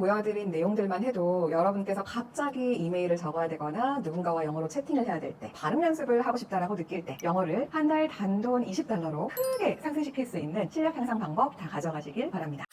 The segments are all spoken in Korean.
보여드린 내용들만 해도 여러분께서 갑자기 이메일을 적어야 되거나 누군가와 영어로 채팅을 해야 될 때, 발음 연습을 하고 싶다라고 느낄 때 영어를 한 달 단돈 $20로 크게 상승시킬 수 있는 실력 향상 방법 다 가져가시길 바랍니다.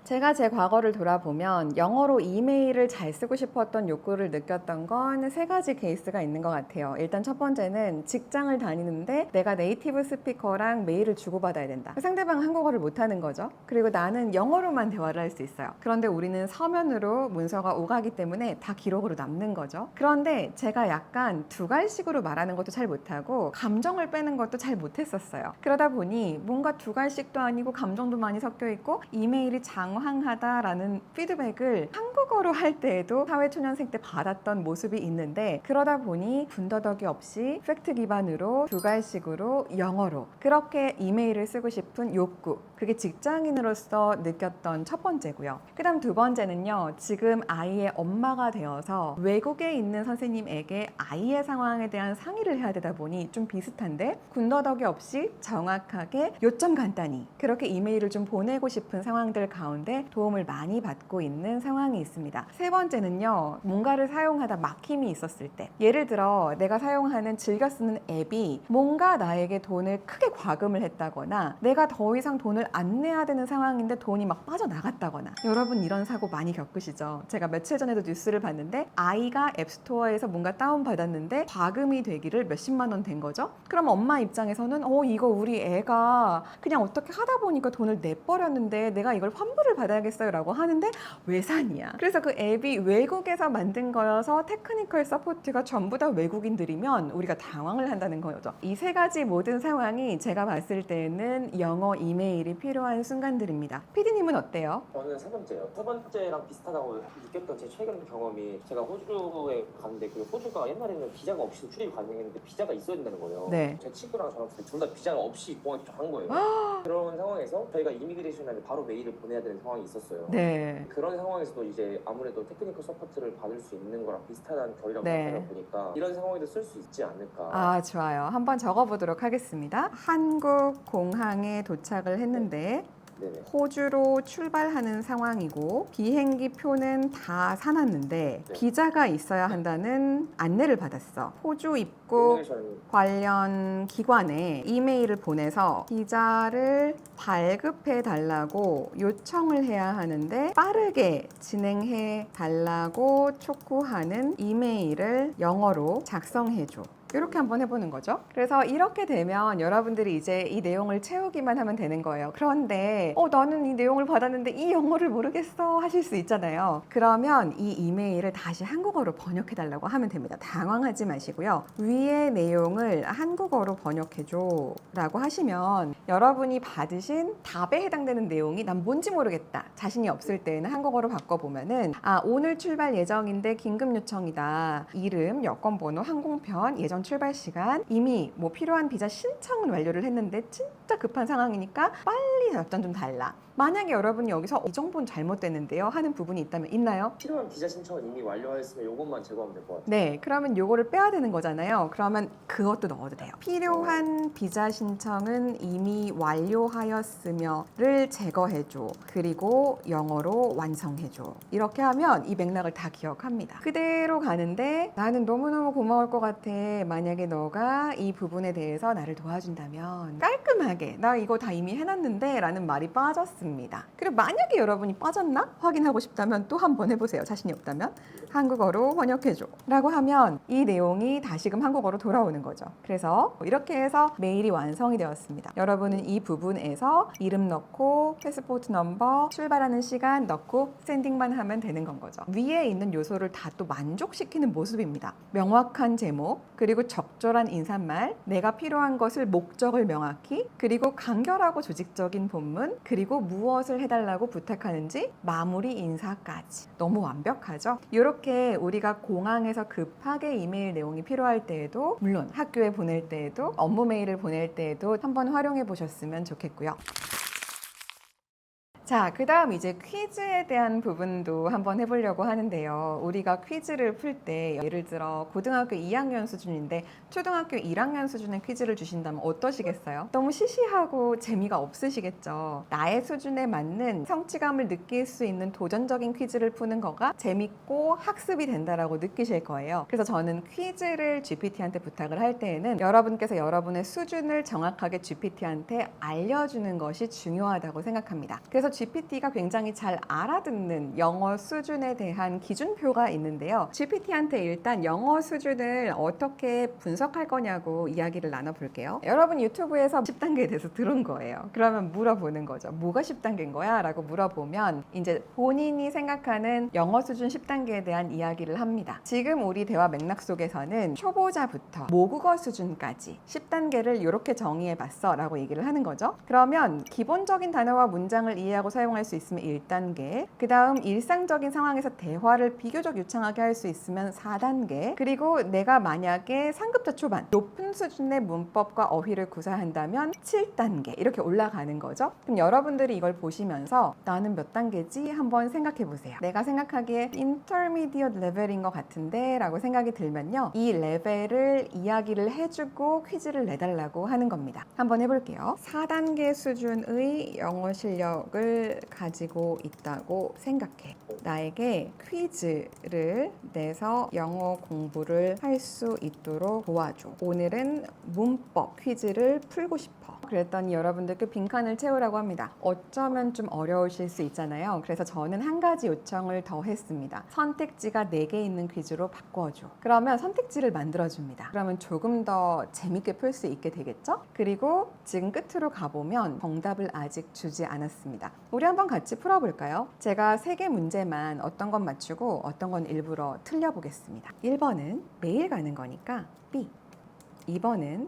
제가 제 과거를 돌아보면 영어로 이메일을 잘 쓰고 싶었던 욕구를 느꼈던 건 세 가지 케이스가 있는 것 같아요. 일단 첫 번째는 직장을 다니는데 내가 네이티브 스피커랑 메일을 주고받아야 된다. 상대방은 한국어를 못하는 거죠. 그리고 나는 영어로만 대화를 할 수 있어요. 그런데 우리는 서면으로 문서가 오가기 때문에 다 기록으로 남는 거죠. 그런데 제가 약간 두갈식으로 말하는 것도 잘 못하고 감정을 빼는 것도 잘 못했었어요. 그러다 보니 뭔가 두갈식도 아니고 감정도 많이 섞여 있고 이메일이 장황하다라는 피드백을 한국어로 할 때에도 사회초년생 때 받았던 모습이 있는데, 그러다 보니 군더더기 없이 팩트 기반으로 두갈식으로 영어로 그렇게 이메일을 쓰고 싶은 욕구, 그게 직장인으로서 느꼈던 첫 번째고요. 그 다음 두 번째는요, 지금 아이의 엄마가 되어서 외국에 있는 선생님에게 아이의 상황에 대한 상의를 해야 되다 보니 좀 비슷한데, 군더더기 없이 정확하게 요점 간단히 그렇게 이메일을 좀 보내고 싶은 상황들 가운데 도움을 많이 받고 있는 상황이 있습니다. 세 번째는요, 뭔가를 사용하다 막힘이 있었을 때, 예를 들어 내가 사용하는 즐겨 쓰는 앱이 뭔가 나에게 돈을 크게 과금을 했다거나 내가 더 이상 돈을 안 내야 되는 상황인데 돈이 막 빠져나갔다거나. 여러분 이런 사고 많이 겪으시죠? 제가 며칠 전에도 뉴스를 봤는데 아이가 앱스토어에서 뭔가 다운받았는데 과금이 되기를 몇십만 원 된 거죠? 그럼 엄마 입장에서는 이거 우리 애가 그냥 어떻게 하다 보니까 돈을 내버렸는데 내가 이걸 환불을 받아야겠어요 라고 하는데 외산이야. 그래서 그 앱이 외국에서 만든 거여서 테크니컬 서포트가 전부 다 외국인들이면 우리가 당황을 한다는 거죠. 이 세 가지 모든 상황이 제가 봤을 때는 영어 이메일이 필요한 순간들입니다. PD님은 어때요? 저는 세 번째요. 세 번째랑 비슷하다고 느꼈던 제 최근 경험이, 제가 호주에 갔는데 그 호주가 옛날에는 비자가 없이도 출입이 가능했는데 비자가 있어야 된다는 거예요. 네. 제 친구랑 저랑 둘 다 비자가 없이 공항에 간 거예요. 그런 상황에서 저희가 이미그레이션한테 바로 메일을 보내야 되는 상황이 있었어요. 네. 그런 상황에서도 이제 아무래도 테크니컬 서포트를 받을 수 있는 거랑 비슷한 결이라고 네. 생각하다 보니까 이런 상황에도 쓸 수 있지 않을까. 아, 좋아요. 한번 적어보도록 하겠습니다. 한국 공항에 도착을 했는데 네네. 호주로 출발하는 상황이고 비행기 표는 다 사놨는데 네. 비자가 있어야 한다는 안내를 받았어. 호주 입국 이미그레이션 관련 기관에 이메일을 보내서 비자를 발급해 달라고 요청을 해야 하는데 빠르게 진행해 달라고 촉구하는 이메일을 영어로 작성해 줘. 이렇게 한번 해보는 거죠. 그래서 이렇게 되면 여러분들이 이제 이 내용을 채우기만 하면 되는 거예요. 그런데 나는 이 내용을 받았는데 이 영어를 모르겠어 하실 수 있잖아요. 그러면 이 이메일을 다시 한국어로 번역해 달라고 하면 됩니다. 당황하지 마시고요. 위의 내용을 한국어로 번역해 줘 라고 하시면 여러분이 받으신 답에 해당되는 내용이 난 뭔지 모르겠다, 자신이 없을 때는 한국어로 바꿔보면은 오늘 출발 예정인데 긴급 요청이다. 이름, 여권번호, 항공편, 예정 출발 시간, 이미 뭐 필요한 비자 신청은 완료를 했는데 진짜 급한 상황이니까 빨리 답장 좀 달라. 만약에 여러분이 여기서 이 정보는 잘못됐는데요 하는 부분이 있다면 있나요? 필요한 비자 신청은 이미 완료하였으면 이것만 제거하면 될 것 같아요. 네, 그러면 요거를 빼야 되는 거잖아요. 그러면 그것도 넣어도 돼요. 필요한 비자 신청은 이미 완료하였으며를 제거해줘. 그리고 영어로 완성해줘. 이렇게 하면 이 맥락을 다 기억합니다. 그대로 가는데 나는 너무너무 고마울 것 같아. 만약에 너가 이 부분에 대해서 나를 도와준다면 깔끔하게 나 이거 다 이미 해놨는데 라는 말이 빠졌습니다. 그리고 만약에 여러분이 빠졌나 확인하고 싶다면 또 한번 해보세요. 자신이 없다면 한국어로 번역해줘 라고 하면 이 내용이 다시금 한국어로 돌아오는 거죠. 그래서 이렇게 해서 메일이 완성이 되었습니다. 여러분은 이 부분에서 이름 넣고 패스포트 넘버, 출발하는 시간 넣고 샌딩만 하면 되는 건 거죠. 위에 있는 요소를 다 또 만족시키는 모습입니다. 명확한 제목, 그리고 적절한 인사말, 내가 필요한 것을 목적을 명확히, 그리고 간결하고 조직적인 본문, 그리고 무엇을 해달라고 부탁하는지 마무리 인사까지. 너무 완벽하죠? 이렇게 우리가 공항에서 급하게 이메일 내용이 필요할 때에도, 물론 학교에 보낼 때에도, 업무 메일을 보낼 때에도 한번 활용해 보셨으면 좋겠고요. 자, 그 다음 이제 퀴즈에 대한 부분도 한번 해보려고 하는데요. 우리가 퀴즈를 풀 때 예를 들어 고등학교 2학년 수준인데 초등학교 1학년 수준의 퀴즈를 주신다면 어떠시겠어요? 너무 시시하고 재미가 없으시겠죠. 나의 수준에 맞는 성취감을 느낄 수 있는 도전적인 퀴즈를 푸는 거가 재밌고 학습이 된다라고 느끼실 거예요. 그래서 저는 퀴즈를 GPT한테 부탁을 할 때에는 여러분께서 여러분의 수준을 정확하게 GPT한테 알려주는 것이 중요하다고 생각합니다. 그래서 GPT가 굉장히 잘 알아듣는 영어 수준에 대한 기준표가 있는데요. GPT한테 일단 영어 수준을 어떻게 분석할 거냐고 이야기를 나눠볼게요. 여러분 유튜브에서 10단계에 대해서 들은 거예요. 그러면 물어보는 거죠. 뭐가 10단계인 거야? 라고 물어보면 이제 본인이 생각하는 영어 수준 10단계에 대한 이야기를 합니다. 지금 우리 대화 맥락 속에서는 초보자부터 모국어 수준까지 10단계를 이렇게 정의해 봤어 라고 얘기를 하는 거죠. 그러면 기본적인 단어와 문장을 이해하고 사용할 수 있으면 1단계, 그 다음 일상적인 상황에서 대화를 비교적 유창하게 할 수 있으면 4단계, 그리고 내가 만약에 상급자 초반 높은 수준의 문법과 어휘를 구사한다면 7단계 이렇게 올라가는 거죠. 그럼 여러분들이 이걸 보시면서 나는 몇 단계지? 한번 생각해 보세요. 내가 생각하기에 intermediate 레벨인 것 같은데 라고 생각이 들면요, 이 레벨을 이야기를 해주고 퀴즈를 내달라고 하는 겁니다. 한번 해볼게요. 4단계 수준의 영어 실력을 가지고 있다고 생각해. 나에게 퀴즈를 내서 영어 공부를 할 수 있도록 도와줘. 오늘은 문법 퀴즈를 풀고 싶어. 그랬더니 여러분들께 빈칸을 채우라고 합니다. 어쩌면 좀 어려우실 수 있잖아요. 그래서 저는 한 가지 요청을 더 했습니다. 선택지가 4개 있는 퀴즈로 바꿔줘. 그러면 선택지를 만들어줍니다. 그러면 조금 더 재밌게 풀 수 있게 되겠죠? 그리고 지금 끝으로 가보면 정답을 아직 주지 않았습니다. 우리 한번 같이 풀어볼까요? 제가 3개 문제만 어떤 건 맞추고 어떤 건 일부러 틀려보겠습니다. 1번은 매일 가는 거니까 B. 2번은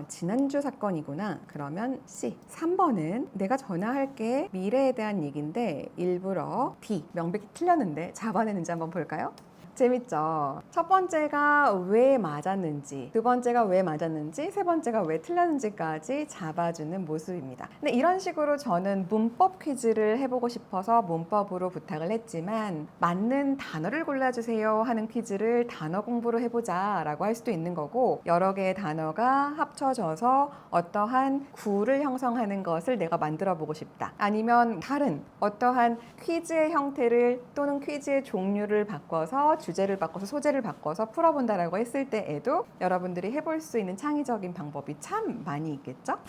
지난주 사건이구나. 그러면 C. 3번은 내가 전화할게. 미래에 대한 얘기인데 일부러 D. 명백히 틀렸는데 잡아내는지 한번 볼까요? 재밌죠? 첫 번째가 왜 맞았는지, 두 번째가 왜 맞았는지, 세 번째가 왜 틀렸는지까지 잡아주는 모습입니다. 근데 이런 식으로 저는 문법 퀴즈를 해보고 싶어서 문법으로 부탁을 했지만 맞는 단어를 골라주세요 하는 퀴즈를 단어 공부로 해보자 라고 할 수도 있는 거고, 여러 개의 단어가 합쳐져서 어떠한 구를 형성하는 것을 내가 만들어 보고 싶다. 아니면 다른 어떠한 퀴즈의 형태를 또는 퀴즈의 종류를 바꿔서 주제를 바꿔서 소재를 바꿔서 풀어본다라고 했을 때에도 여러분들이 해볼 수 있는 창의적인 방법이 참 많이 있겠죠?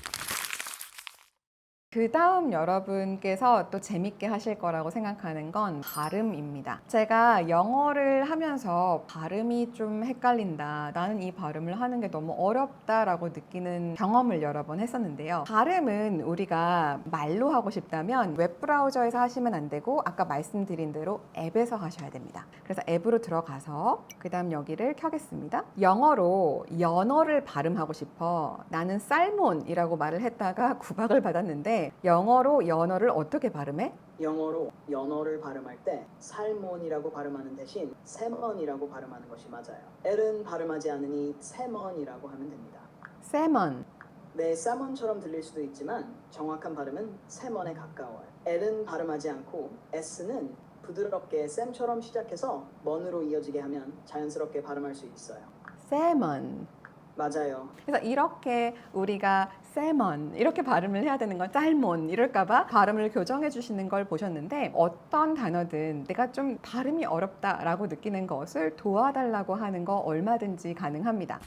그 다음 여러분께서 또 재밌게 하실 거라고 생각하는 건 발음입니다. 제가 영어를 하면서 발음이 좀 헷갈린다, 나는 이 발음을 하는 게 너무 어렵다라고 느끼는 경험을 여러 번 했었는데요. 발음은 우리가 말로 하고 싶다면 웹브라우저에서 하시면 안 되고 아까 말씀드린 대로 앱에서 하셔야 됩니다. 그래서 앱으로 들어가서 그 다음 여기를 켜겠습니다. 영어로 연어를 발음하고 싶어. 나는 살몬이라고 말을 했다가 구박을 받았는데 영어로 연어를 어떻게 발음해? 영어로 연어를 발음할 때 살몬이라고 발음하는 대신 세먼이라고 발음하는 것이 맞아요. L은 발음하지 않으니 세먼이라고 하면 됩니다. 세먼. 네, 살몬처럼 들릴 수도 있지만 정확한 발음은 세먼에 가까워요. L은 발음하지 않고 S는 부드럽게 쌤처럼 시작해서 먼으로 이어지게 하면 자연스럽게 발음할 수 있어요. 세먼. 맞아요. 그래서 이렇게 우리가 세먼 이렇게 발음을 해야 되는 건 살몬 이럴까봐 발음을 교정해 주시는 걸 보셨는데, 어떤 단어든 내가 좀 발음이 어렵다라고 느끼는 것을 도와달라고 하는 거 얼마든지 가능합니다.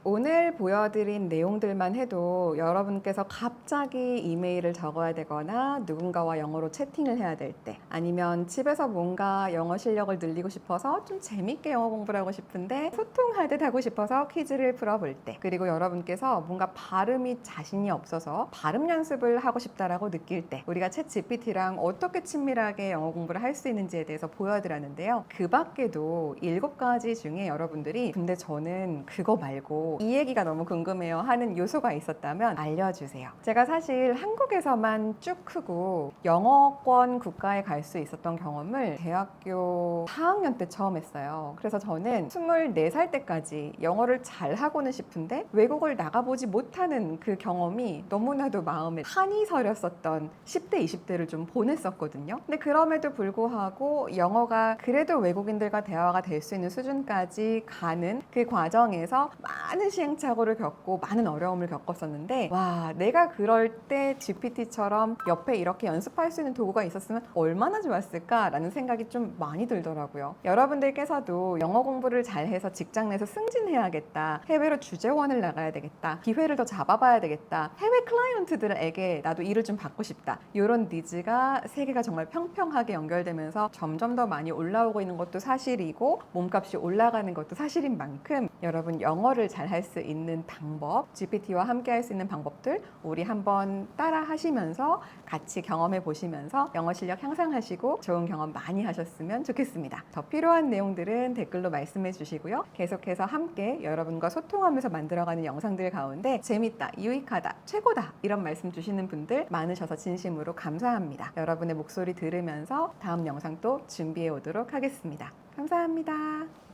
오늘 보여드린 내용들만 해도 여러분께서 갑자기 이메일을 적어야 되거나 누군가와 영어로 채팅을 해야 될 때, 아니면 집에서 뭔가 영어 실력을 늘리고 싶어서 좀 재밌게 영어 공부를 하고 싶은데 소통하듯 하고 싶어서 퀴즈를 풀어볼 때, 그리고 여러분께서 뭔가 발음이 자신이 없어서 발음 연습을 하고 싶다라고 느낄 때 우리가 챗 GPT랑 어떻게 친밀하게 영어 공부를 할 수 있는지에 대해서 보여드렸는데요. 그 밖에도 7가지 중에 여러분들이 근데 저는 그거 말고 듣고 이 얘기가 너무 궁금해요 하는 요소가 있었다면 알려주세요. 제가 사실 한국에서만 쭉 크고 영어권 국가에 갈 수 있었던 경험을 대학교 4학년 때 처음 했어요. 그래서 저는 24살 때까지 영어를 잘하고는 싶은데 외국을 나가보지 못하는 그 경험이 너무나도 마음에 한이 서렸었던 10대, 20대를 좀 보냈었거든요. 근데 그럼에도 불구하고 영어가 그래도 외국인들과 대화가 될 수 있는 수준까지 가는 그 과정에서 많은 시행착오를 겪고 많은 어려움을 겪었었는데, 와, 내가 그럴 때 GPT처럼 옆에 이렇게 연습할 수 있는 도구가 있었으면 얼마나 좋았을까라는 생각이 좀 많이 들더라고요. 여러분들께서도 영어 공부를 잘해서 직장 내에서 승진해야겠다, 해외로 주재원을 나가야 되겠다, 기회를 더 잡아봐야 되겠다, 해외 클라이언트들에게 나도 일을 좀 받고 싶다, 이런 니즈가 세계가 정말 평평하게 연결되면서 점점 더 많이 올라오고 있는 것도 사실이고 몸값이 올라가는 것도 사실인 만큼 여러분 영어를 잘 할 수 있는 방법, GPT와 함께 할 수 있는 방법들 우리 한번 따라 하시면서 같이 경험해 보시면서 영어 실력 향상하시고 좋은 경험 많이 하셨으면 좋겠습니다. 더 필요한 내용들은 댓글로 말씀해 주시고요. 계속해서 함께 여러분과 소통하면서 만들어가는 영상들 가운데 재밌다, 유익하다, 최고다 이런 말씀 주시는 분들 많으셔서 진심으로 감사합니다. 여러분의 목소리 들으면서 다음 영상 또 준비해 오도록 하겠습니다. 감사합니다.